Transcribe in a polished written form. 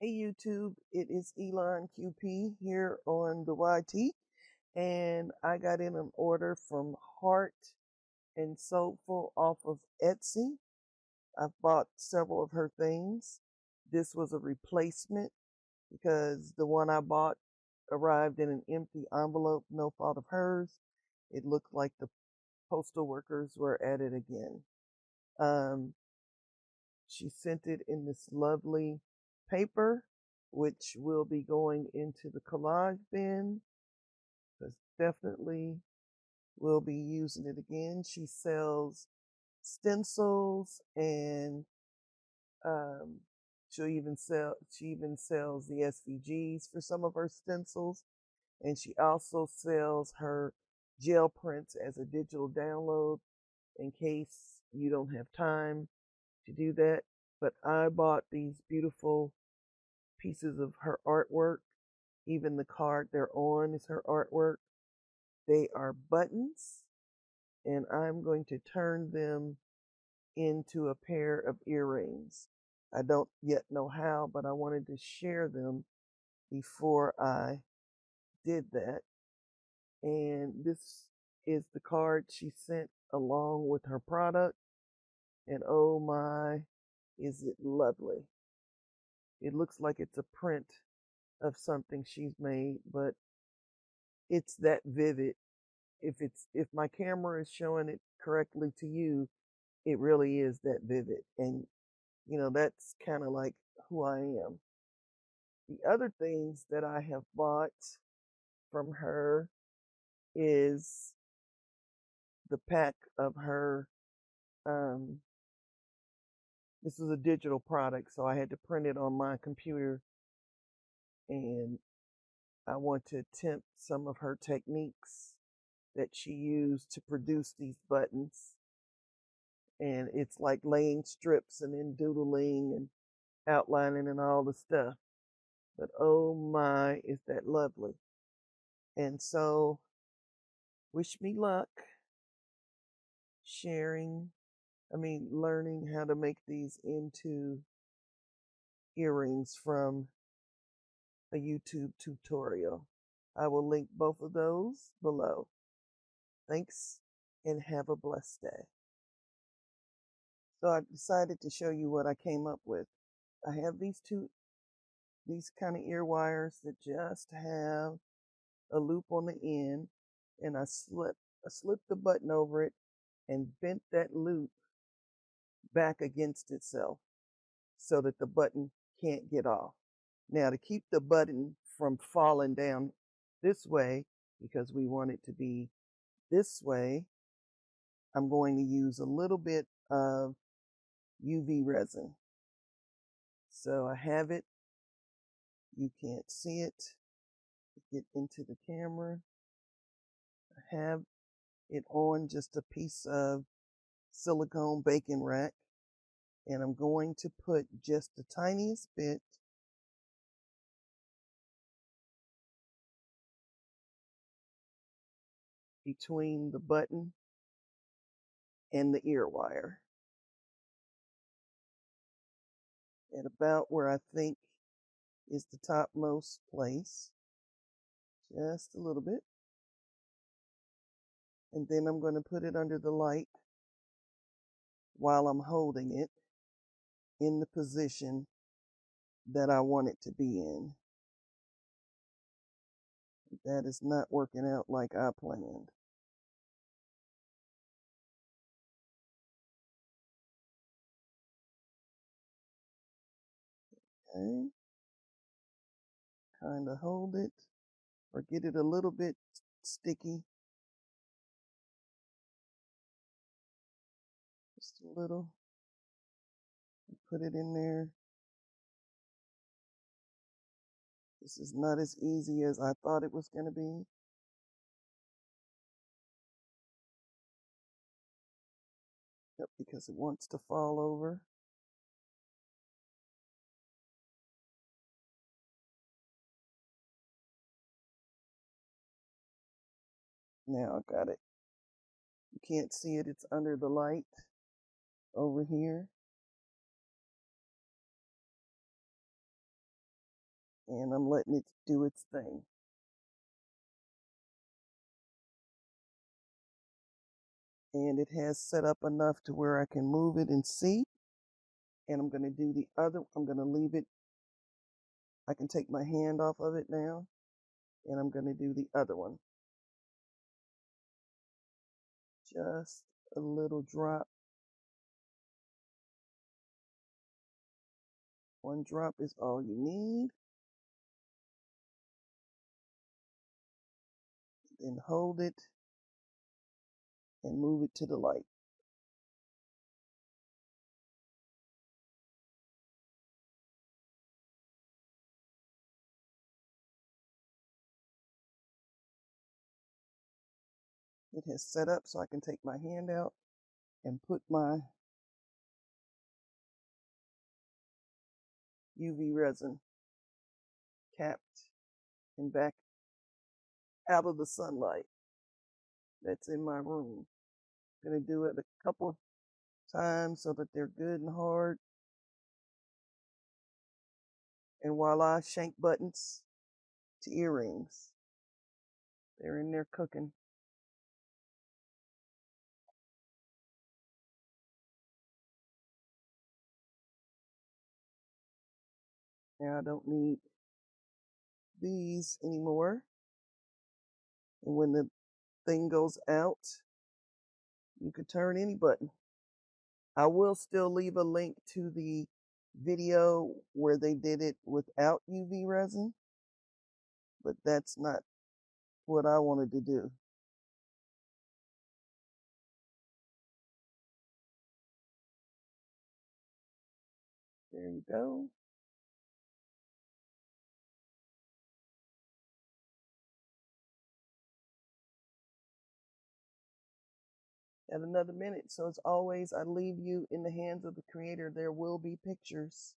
Hey YouTube, it is Elon QP here on the YT, and I got in an order from Heart and Soulful off of Etsy. I've bought several of her things. This was a replacement because the one I bought arrived in an empty envelope, no fault of hers. It looked like the postal workers were at it again. Um, She sent it in this lovely paper, which will be going into the collage bin, because definitely will be using it again. She sells stencils and um, she even sells the SVGs for some of her stencils, and she also sells her gel prints as a digital download in case you don't have time to do that. But I bought these beautiful pieces of her artwork. Even the card they're on is her artwork. They are buttons, and I'm going to turn them into a pair of earrings. I don't yet know how, but I wanted to share them before I did that. And this is the card she sent along with her product. And oh my, is it lovely! It looks like it's a print of something she's made, but it's that vivid. If my camera is showing it correctly to you, it really is that vivid. And that's kind of like who I am. The other things that I have bought from her is the pack of her this is a digital product, so I had to print it on my computer, and I want to attempt some of her techniques that she used to produce these buttons. And it's like laying strips and then doodling and outlining and all the stuff. But oh my, is that lovely. And so, wish me luck learning how to make these into earrings from a YouTube tutorial. I will link both of those below. Thanks and have a blessed day. So I decided to show you what I came up with. I have these kind of ear wires that just have a loop on the end, and I slipped the button over it and bent that loop back against itself so that the button can't get off. Now, to keep the button from falling down this way, because we want it to be this way, I'm going to use a little bit of UV resin. So I have it. You can't see it. Get into the camera. I have it on just a piece of silicone baking rack, and I'm going to put just the tiniest bit between the button and the ear wire at about where I think is the topmost place, just a little bit. And then I'm going to put it under the light while I'm holding it in the position that I want it to be in. That is not working out like I planned. Okay, kind of hold it or get it a little bit sticky, just a little. Put it in there. This is not as easy as I thought it was going to be. Yep, because it wants to fall over. Now I got it. You can't see it, it's under the light over here. and I'm letting it do its thing. And it has set up enough to where I can move it and see. And I'm going to do the other, I'm going to leave it, I can take my hand off of it now, and I'm going to do the other one. Just a little drop. One drop is all you need. Then hold it and move it to the light. It has set up so I can take my hand out and put my UV resin capped and back out of the sunlight that's in my room. I'm going to do it a couple of times so that they're good and hard. And voila, shank buttons to earrings. They're in there cooking. Now I don't need these anymore. And when the thing goes out, you can turn any button. I will still leave a link to the video where they did it without UV resin, but that's not what I wanted to do. There you go. At another minute. So as always, I leave you in the hands of the creator. There will be pictures.